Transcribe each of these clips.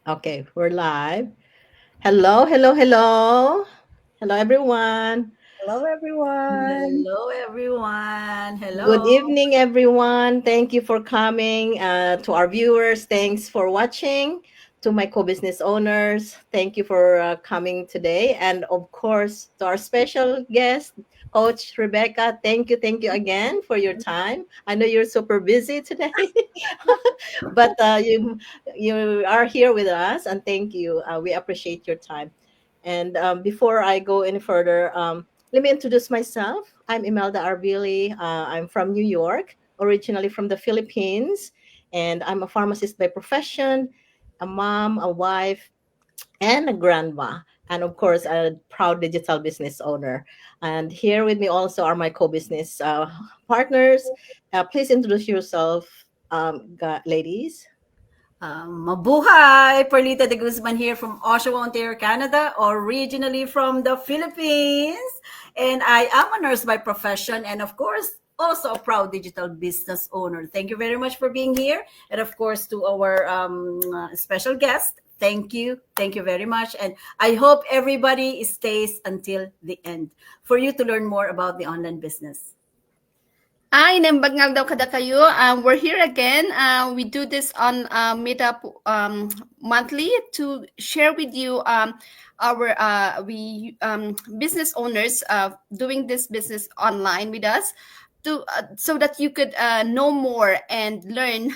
Okay, we're live. Hello, hello, hello. Hello, everyone. Hello, everyone. Hello, everyone. Good Hello. evening, everyone. Thank you for coming. To our viewers, thanks for watching. To my co business owners, thank you for coming today. And of course, to our special guest, Coach Rebecca, thank you again for your time. I know you're super busy today, but you are here with us, and thank you. We appreciate your time. And before I go any further, let me introduce myself. I'm Imelda Arbili. I'm from New York, originally from the Philippines, and I'm a pharmacist by profession, a mom, a wife, and a grandma, and of course, a proud digital business owner. And here with me also are my co-business partners. Please introduce yourself, ladies. Mabuhay! Perlita de Guzman here from Oshawa, Ontario, Canada, originally from the Philippines. And I am a nurse by profession and, of course, also a proud digital business owner. Thank you very much for being here. And, of course, to our special guest, thank you. Thank you very much. And I hope everybody stays until the end for you to learn more about the online business. Ay, nembag daw kada kayo. We're here again. We do this on Meetup monthly to share with you our business owners doing this business online with us to so that you could know more and learn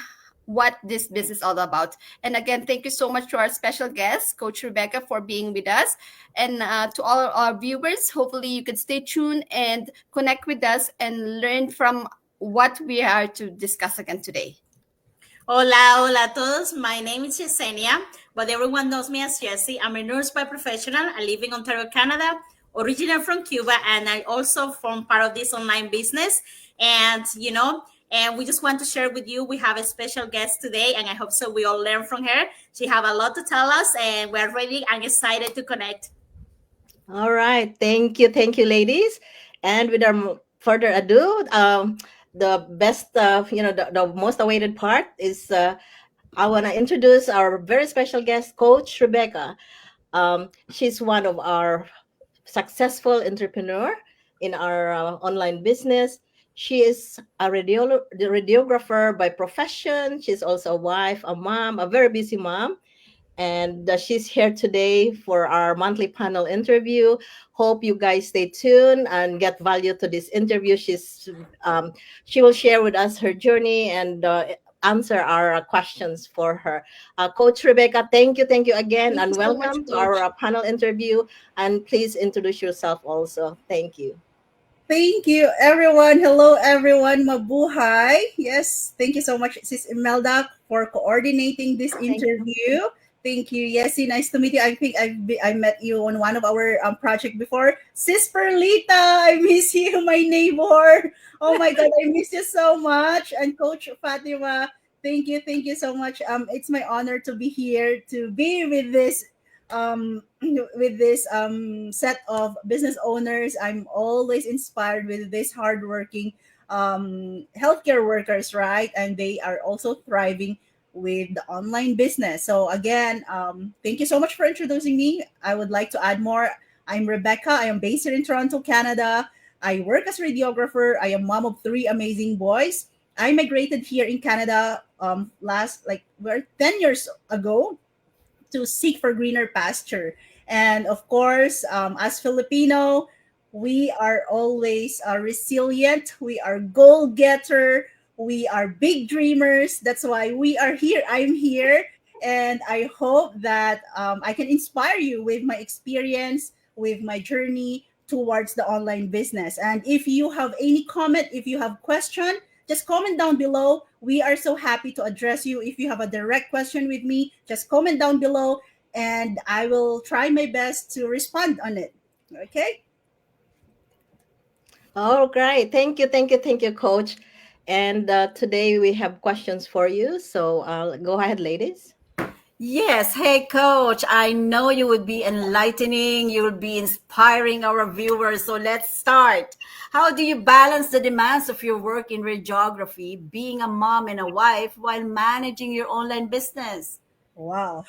what this business is all about. And again, thank you so much to our special guest, Coach Rebecca, for being with us. And to all our viewers, hopefully you could stay tuned and connect with us and learn from what we are to discuss again today. Hola, hola a todos. My name is Yesenia, but everyone knows me as Jessie. I'm a nurse by professional. I live in Ontario, Canada, originally from Cuba, and I also form part of this online business. And we just want to share with you. We have a special guest today, and I hope so we all learn from her. She have a lot to tell us, and we're ready and excited to connect. All right. Thank you, ladies. And without further ado, the best, the most awaited part is I want to introduce our very special guest, Coach Rebecca. She's one of our successful entrepreneur in our online business. She is a radiographer by profession. She's also a wife, a mom, a very busy mom, and she's here today for our monthly panel interview. Hope you guys stay tuned and get value to this interview. She will share with us her journey and answer our questions for her. Coach Rebecca, thank you again, Thank you and so much, welcome to our Coach. panel interview. And please introduce yourself also. Thank you. Thank you, everyone. Hello, everyone. Mabuhay. Yes, thank you so much, Sis Imelda, for coordinating this Thank you. interview. Thank you, Yesy. Nice to meet you. I think I met you on one of our project before. Sis Perlita, I miss you, my neighbor. Oh my God, I miss you so much. And Coach Fatima, thank you so much. It's my honor to be here to be with this set of business owners. I'm always inspired with this hardworking healthcare workers, right? And they are also thriving with the online business. So again, thank you so much for introducing me. I would like to add more. I'm Rebecca. I am based here in Toronto, Canada. I work as a radiographer. I am mom of three amazing boys. I migrated here in Canada last like we're 10 years ago to seek for greener pasture. And of course, as Filipino, we are always resilient. We are goal getter. We are big dreamers. That's why we are here. I'm here. And I hope that I can inspire you with my experience, with my journey towards the online business. And if you have any comment, if you have question, just comment down below. We are so happy to address you. If you have a direct question with me, just comment down below and I will try my best to respond on it. Okay? Oh, great. Thank you, Coach. And today we have questions for you. So go ahead, ladies. Yes. Hey, Coach. I know you would be enlightening. You will be inspiring our viewers. So let's start. How do you balance the demands of your work in radiography, being a mom and a wife, while managing your online business? Wow.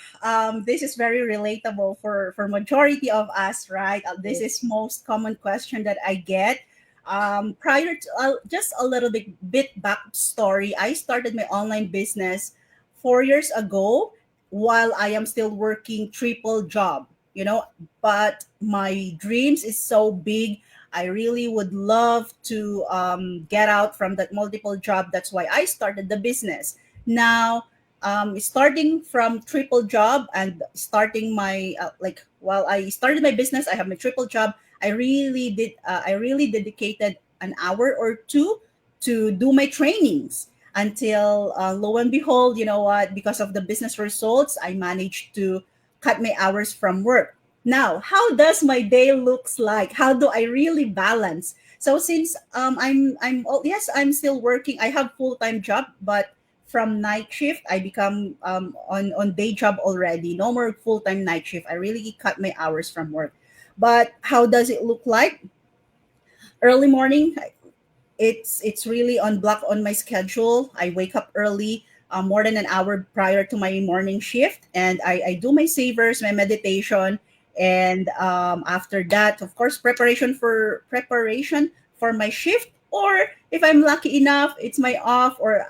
This is very relatable for majority of us, right? This Yes. is most common question that I get. Prior to just a little bit backstory, I started my online business 4 years ago while I am still working triple job. You know, but my dreams is so big. I really would love to get out from that multiple job. That's why I started the business. Now starting from triple job and starting my like while I started my business, I have my triple job. I really dedicated an hour or two to do my trainings until lo and behold, you know what, because of the business results, I managed to cut my hours from work. Now, how does my day looks like? How do I really balance? So since yes, I'm still working. I have full-time job, but from night shift I become on day job already. No more full-time night shift. I really cut my hours from work. But how does it look like? Early morning, it's really on block on my schedule. I wake up early, more than an hour prior to my morning shift, and I do my savers, my meditation, and after that, of course, preparation for my shift. Or if I'm lucky enough, it's my off, or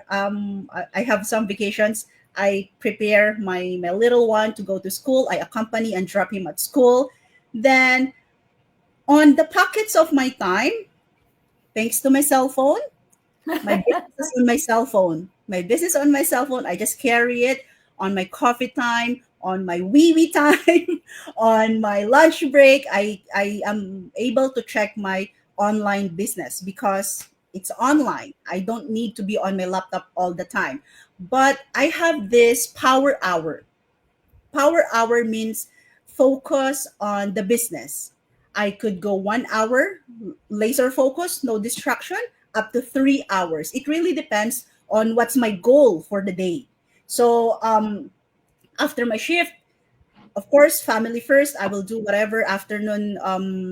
I have some vacations. I prepare my little one to go to school. I accompany and drop him at school. Then on the pockets of my time, thanks to my cell phone, my business is on my cell phone. My business on my cell phone. I just carry it on my coffee time, on my wee wee time, on my lunch break. I am able to check my online business because it's online. I don't need to be on my laptop all the time. But I have this power hour. Power hour means focus on the business. I could go 1 hour, laser focus, no distraction, up to 3 hours. It really depends on what's my goal for the day. So after my shift, of course, family first. I will do whatever afternoon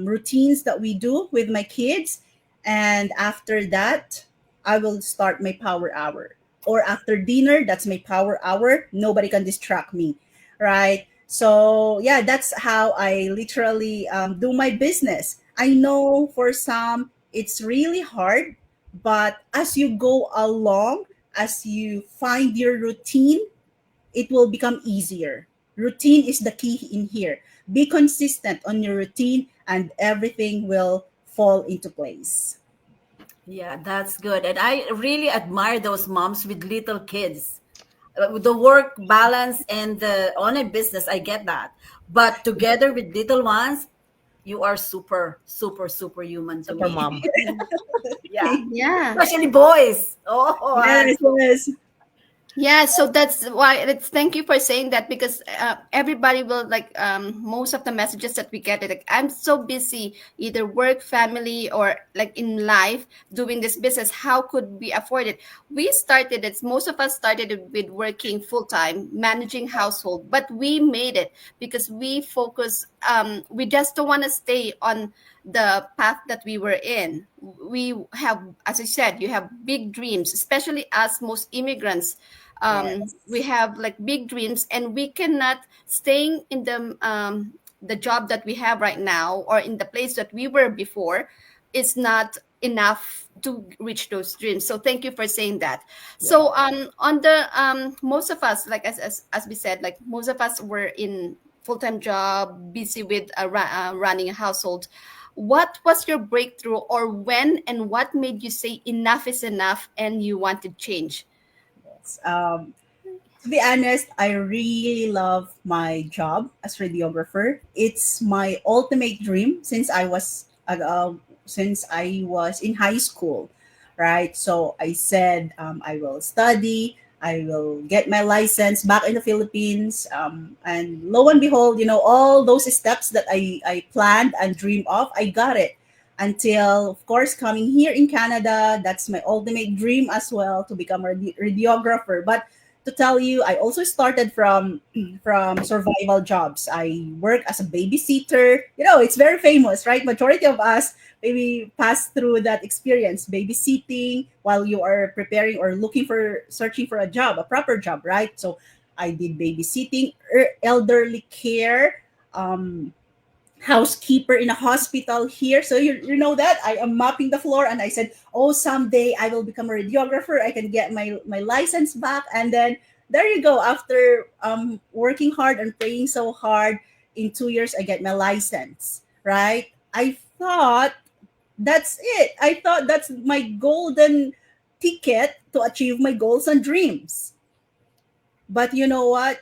routines that we do with my kids. And after that, I will start my power hour. Or after dinner, that's my power hour. Nobody can distract me, right? So, yeah, that's how I literally do my business. I know for some, it's really hard, but as you go along, as you find your routine, it will become easier. Routine is the key in here. Be consistent on your routine and everything will fall into place. Yeah, that's good. And I really admire those moms with little kids. The work balance and the online business, I get that. But together with little ones, you are super, super, super human to Super me. mom. Yeah. Yeah. Especially boys. Oh, Yes, yes. Yeah, so that's why it's thank you for saying that because everybody will like most of the messages that we get like I'm so busy either work, family, or like in life doing this business. How could we afford it? We started it. Most of us started it with working full time, managing household, but we made it because we focus. We just don't want to stay on the path that we were in. We have, as I said, you have big dreams, especially as most immigrants we Yes. have like big dreams and we cannot staying in the job that we have right now or in the place that we were before is not enough to reach those dreams. So thank you for saying that. Yeah. So on the most of us like as we said like most of us were in full-time job busy with running a household. What was your breakthrough or when and what made you say enough is enough and you want to change? Yes. To be honest, I really love my job as radiographer. It's my ultimate dream since I was in high school, right? So I said I will study, I will get my license back in the Philippines, and lo and behold, you know, all those steps that I planned and dreamed of, I got it. Until, of course, coming here in Canada, that's my ultimate dream as well to become a radiographer. But to tell you, I also started from survival jobs. I work as a babysitter. You know, it's very famous, right? Majority of us maybe pass through that experience, babysitting while you are preparing or looking for searching for a job, a proper job, right? So I did babysitting, elderly care, um, housekeeper in a hospital here. So you know that I am mopping the floor, and I said, oh, someday I will become a radiographer. I can get my license back. And then there you go. After working hard and praying so hard, in 2 years, I get my license, right? I thought that's it. I thought that's my golden ticket to achieve my goals and dreams. But you know what?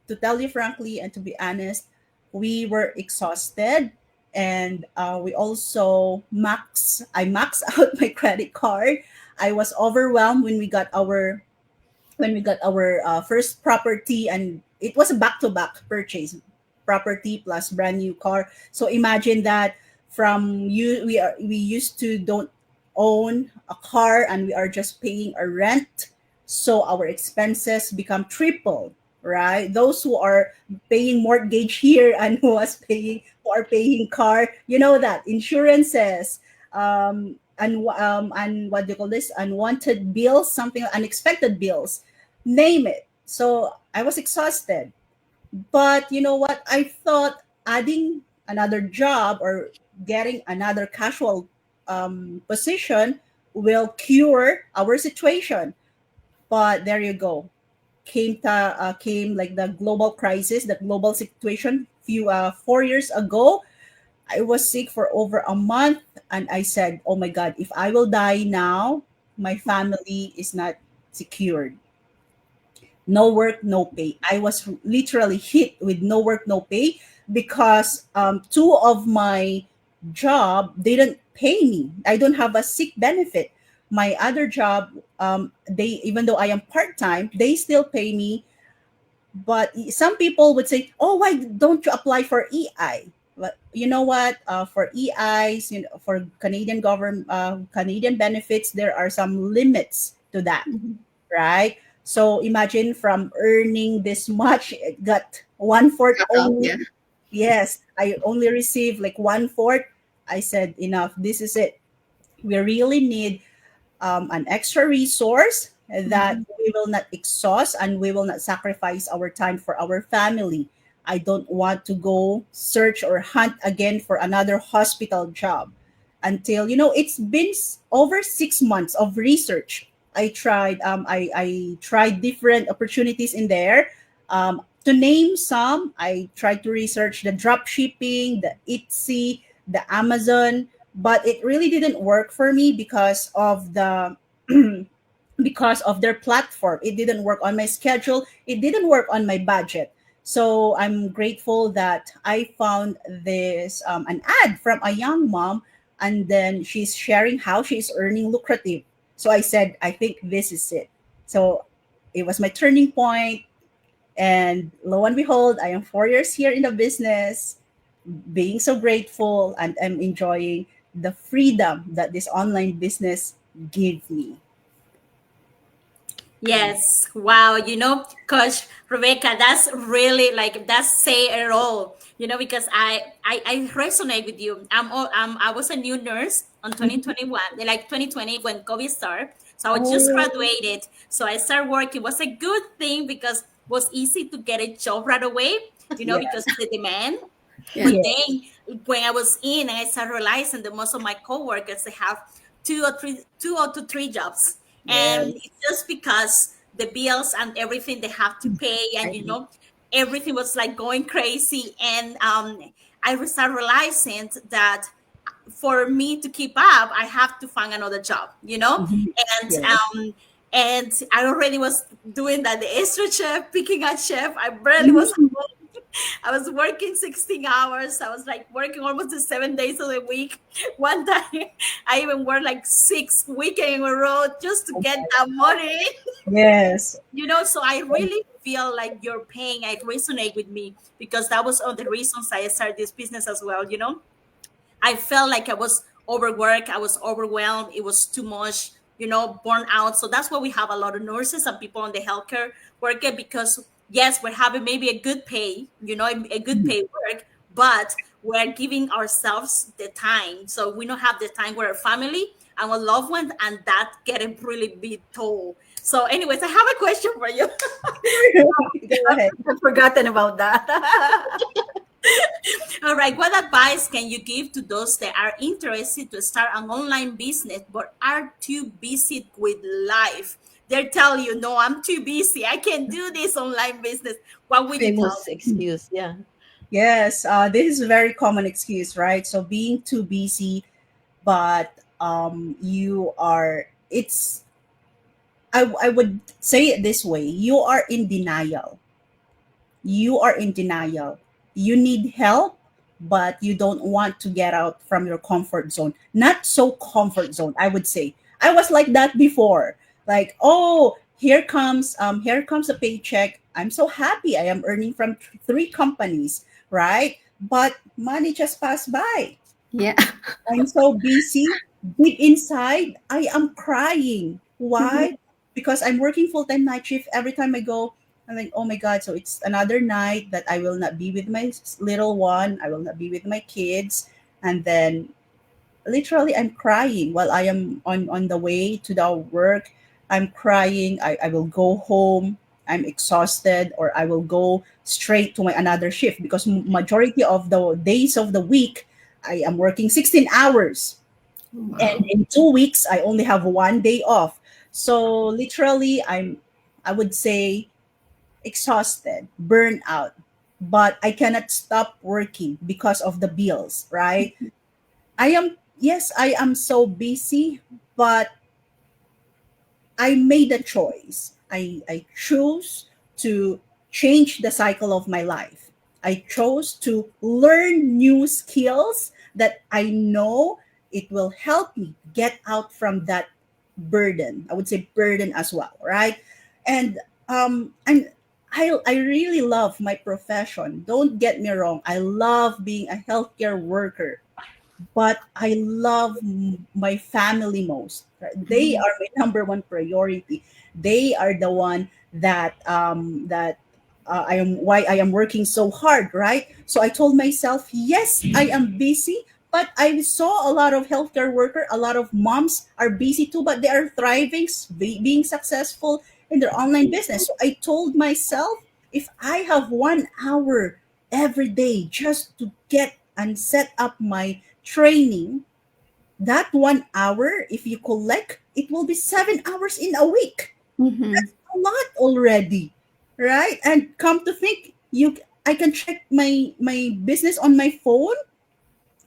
To tell you frankly and to be honest, we were exhausted, and we also I maxed out my credit card. I was overwhelmed when we got our first property, and it was a back-to-back purchase, property plus brand new car. So imagine that, from you we used to don't own a car, and we are just paying a rent, so our expenses become triple, right? Those who are paying mortgage here and who are paying car, you know that insurances, and what do you call this, unwanted bills, something unexpected bills, name it. So I was exhausted. But you know what? I thought adding another job or getting another casual position will cure our situation. But there you go. Came like the global crisis, the global situation. 4 years ago, I was sick for over a month, and I said, "Oh my God, if I will die now, my family is not secured." No work, no pay. I was literally hit with no work, no pay, because two of my job didn't pay me. I don't have a sick benefit. My other job, they even though I am part time, they still pay me. But some people would say, "Oh, why don't you apply for EI?" But you know what? For EIs, for Canadian government, Canadian benefits, there are some limits to that, right? So imagine, from earning this much, it got one fourth Cut off, only. yeah. Yes, I only received like one fourth. I said, enough. This is it. We really need an extra resource that we will not exhaust, and we will not sacrifice our time for our family. I don't want to go search or hunt again for another hospital job until, it's been over 6 months of research. I tried different opportunities in there. To name some, I tried to research the drop shipping, the Etsy, the Amazon, but it really didn't work for me because of the because of their platform. It didn't work on my schedule. It didn't work on my budget. So I'm grateful that I found this an ad from a young mom, and then she's sharing how she's earning lucrative. So I said, I think this is it. So it was my turning point, and lo and behold, I am 4 years here in the business, being so grateful, and I'm enjoying the freedom that this online business gives me. Yes, wow. Coach Rebecca, that's really like that's say it all. Because I resonate with you. I was a new nurse on Mhm. 2021, like 2020 when COVID started. So I just Oh, graduated. So I started working. It was a good thing because it was easy to get a job right away. yeah, Because of the demand. Yeah. But yeah, then when I was in, I started realizing that most of my coworkers they have two or to three jobs, and yes. it's just because the bills and everything they have to pay, I and agree. everything was like going crazy, and I started realizing that for me to keep up, I have to find another job, Mhm. and Yes. I already was doing that, the extra chef, picking a chef. I barely was Mhm. I was working 16 hours. I was like working almost the 7 days of the week. One time, I even worked like 6 weekends in a row just to Oh get my that God. money. Yes. So I really feel like your pain, I resonate with me because that was one of the reasons I started this business as well. I felt like I was overworked, I was overwhelmed, it was too much, burnt out. So that's why we have a lot of nurses and people on the healthcare worker because yes, we're having maybe a good pay, a good Mhm. pay work, but we're giving ourselves the time. So we don't have the time with our family and our loved ones, and that getting really big toll. So, anyways, I have a question for you. Go ahead. I've forgotten about that. All right, what advice can you give to those that are interested to start an online business but are too busy with life? They're telling you, no, I'm too busy. I can't do this online business. What would you tell Famous them? excuse. Yeah. Yes, this is a very common excuse, right? So being too busy, but you are. It's. I would say it this way: you are in denial. You are in denial. You need help, but you don't want to get out from your comfort zone. Not so comfort zone, I would say. I was like that before. Like, oh, here comes a paycheck. I'm so happy. I am earning from three companies, right? But money just passed by. Yeah. I'm so busy. Deep inside, I am crying. Why? Because I'm working full time night shift. Every time I go, I'm like, oh my God. So it's another night that I will not be with my little one. I will not be with my kids. And then literally, I'm crying while I am on the way to the work. I'm crying. I will go home. I'm exhausted, or I will go straight to my another shift because majority of the days of the week I am working 16 hours, and Wow. in 2 weeks I only have one day off. So literally, I would say exhausted, burned out, but I cannot stop working because of the bills, right? I am, yes, I am so busy, but I made a choice. I chose to change the cycle of my life. I chose to learn new skills that I know it will help me get out from that burden. I would say burden as well, right? And and I really love my profession. Don't get me wrong. I love being a healthcare worker, but I love my family most. Right? They Mhm. are my number one priority. They are the one that I am why I am working so hard, right? So I told myself, yes, I am busy, but I saw a lot of healthcare worker, a lot of moms are busy too, but they are thriving, being successful in their online business. So I told myself, if I have 1 hour every day just to get and set up my training, that 1 hour, if you collect, it will be 7 hours in a week. Mhm. A lot already, right? And come to think, I can check my business on my phone.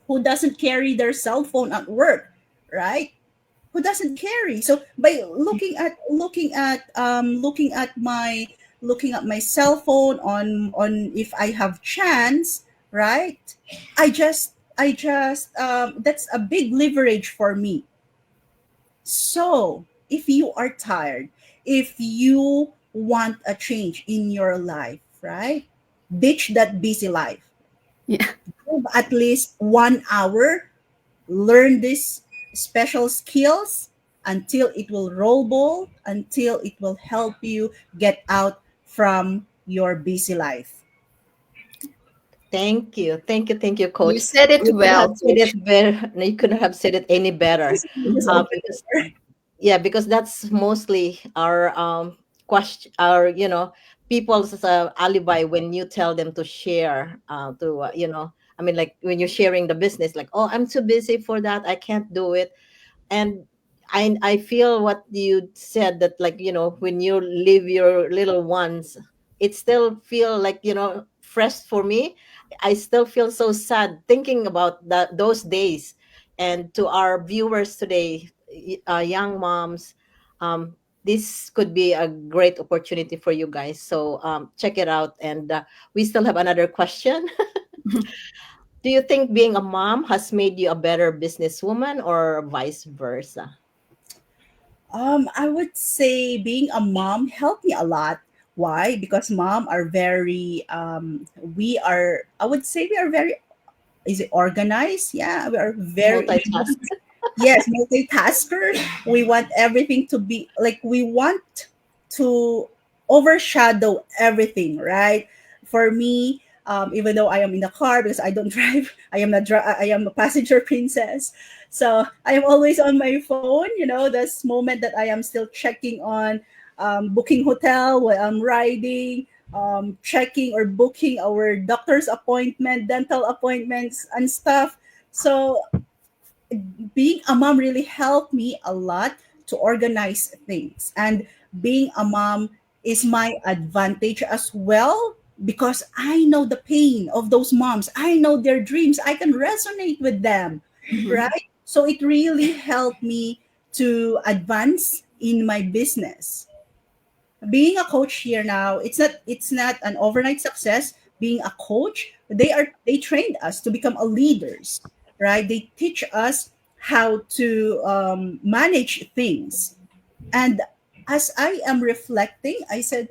Who doesn't carry their cell phone at work, right? Who doesn't carry? So by looking at my cell phone on if I have chance, right? I just that's a big leverage for me. So if you are tired, if you want a change in your life, right? Ditch that busy life. Yeah. Give at least 1 hour, learn these special skills until it will roll ball, until it will help you get out from your busy life. Thank you. Thank you. Thank you, You coach. said it You could have well, said coach. it better. You couldn't have said it any better. Just open the Because door. yeah, because that's mostly our question, our people's alibi when you tell them to share to I mean, like when you're sharing the business, like, oh, I'm too busy for that, I can't do it. And I feel what you said, that like, when you leave your little ones, it still feel like, fresh for me. I still feel so sad thinking about those days. And to our viewers today, young moms, this could be a great opportunity for you guys, so check it out. And we still have another question. Do you think being a mom has made you a better businesswoman or vice versa? I would say being a mom helped me a lot. Why? Because mom are very we are I would say we are very, is it organized? Yeah, we are very Multitask. yes, multitasker. We want everything to be like, we want to overshadow everything, right? For me, even though I am in the car because I don't drive, I am a passenger princess. So I am always on my phone. This moment that I am still checking on. booking hotel while I'm riding, checking or booking our doctor's appointment, dental appointments, and stuff. So being a mom really helped me a lot to organize things. And being a mom is my advantage as well because I know the pain of those moms. I know their dreams. I can resonate with them, Mhm. right? So it really helped me to advance in my business. Being a coach here now, it's not an overnight success. Being a coach, they trained us to become a leaders, right? They teach us how to manage things. And as I am reflecting, I said,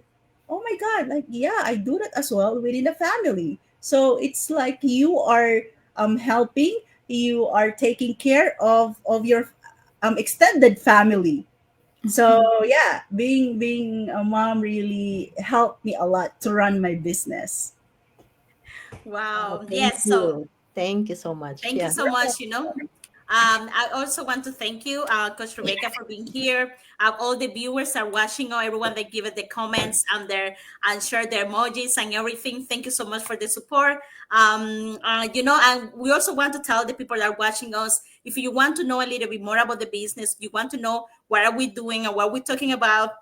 oh my god, like, yeah, I do that as well within the family. So it's like you are helping, you are taking care of your extended family. So yeah, being a mom really helped me a lot to run my business. Wow. Thank Yes. So you. Thank you so much. thank you Yeah. so much. I also want to thank you, Coach Rebecca, for being here. All the viewers are watching, or everyone that give it the comments and share their emojis and everything. Thank you so much for the support. And we also want to tell the people that are watching us, if you want to know a little bit more about the business, you want to know what are we doing and what we're talking about,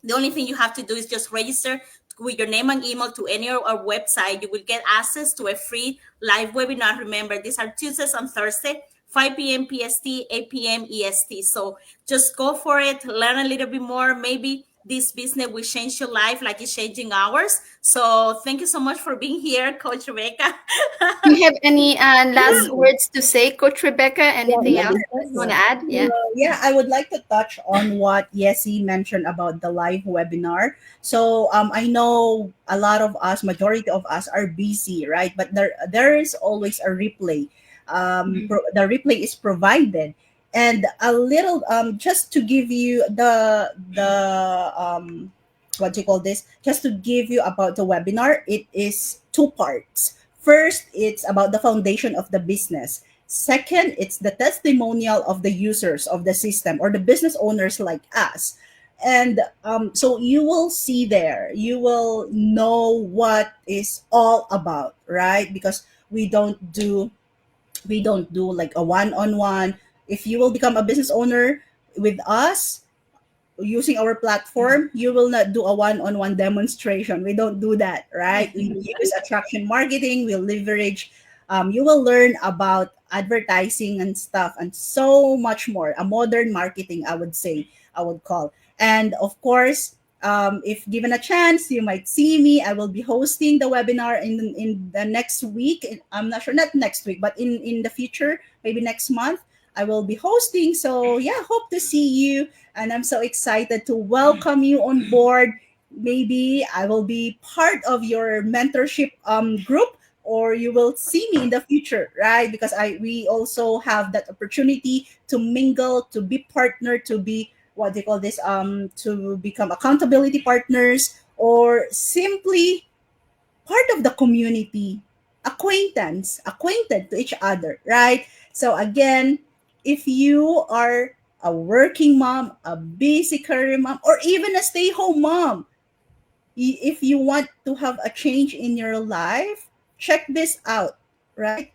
the only thing you have to do is just register with your name and email to any of our website. You will get access to a free live webinar. Remember, these are Tuesdays and Thursday, 5 p.m. PST, 8 p.m. EST. So just go for it, learn a little bit more. Maybe this business will change your life like it's changing ours. So thank you so much for being here, Coach Rebecca. Do you have any last words to say, Coach Rebecca? Yeah, in Anything the else that you want business. to add? Yeah. Yeah, I would like to touch on what Yesi mentioned about the live webinar. So I know a lot of us, majority of us, are busy, right? But there is always a replay. The replay is provided, and a little just to give you the what do you call this? Just to give you about the webinar, it is two parts. First, it's about the foundation of the business. Second, it's the testimonial of the users of the system or the business owners like us. And so you will see there, you will know what is all about, right? Because we don't do like a one-on-one. If you will become a business owner with us, using our platform, you will not do a one-on-one demonstration. We don't do that, right? We use attraction marketing. We leverage. You will learn about advertising and stuff, and so much more. A modern marketing, I would say, I would call. And of course, if given a chance, you might see me. I will be hosting the webinar in the next week. I'm not sure, not next week, but in the future, maybe next month. I will be hosting. So yeah, hope to see you, and I'm so excited to welcome you on board. Maybe I will be part of your mentorship group, or you will see me in the future, right? Because I we also have that opportunity to mingle, to be partner, to be what they call this, to become accountability partners, or simply part of the community, acquainted to each other, right? So again, if you are a working mom, a busy career mom, or even a stay-home mom, if you want to have a change in your life, check this out, right?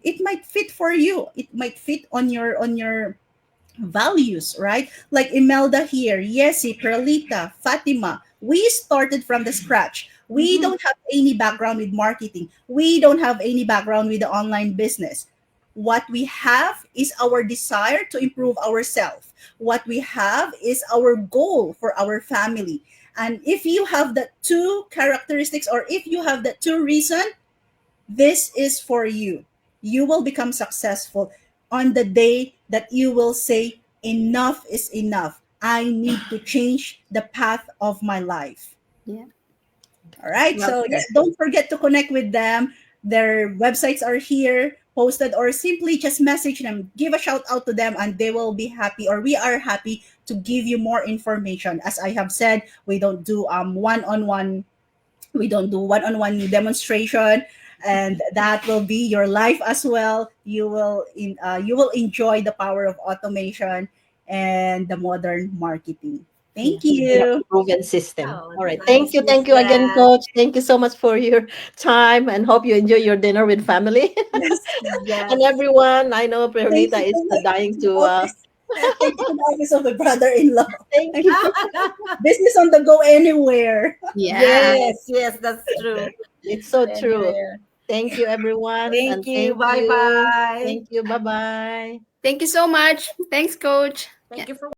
It might fit for you. It might fit on your values, right? Like Imelda here, Yesi, Perlita, Fatima. We started from the scratch. We Mhm. don't have any background with marketing. We don't have any background with the online business. What we have is our desire to improve ourselves. What we have is our goal for our family. And if you have the two characteristics, or if you have the two reason, this is for you. You will become successful on the day that you will say, enough is enough. I need to change the path of my life. Yeah. All right. Well So yeah, said. don't forget to connect with them. Their websites are here posted, or simply just message them, give a shout out to them, and they will be happy, or we are happy to give you more information. As I have said, we don't do one-on-one demonstration, and that will be your life as well. You will enjoy the power of automation and the modern marketing. Thank Yeah, you. proven system. Oh, All right. nice, Thank Miss you again, Jan. Coach. Thank you so much for your time and hope you enjoy your dinner with family. Yes. And Yes. everyone, I know Thank Perlita you is to dying the to, office. Thank you to the office of my brother-in-law. thank you. Business on the go anywhere. Yeah. Yes, yes, that's true. It's so true. Anywhere. Thank you, everyone. Thank And you. thank Bye you. bye. Thank you. Bye bye. Thank you so much. Thanks, Coach. Thank you for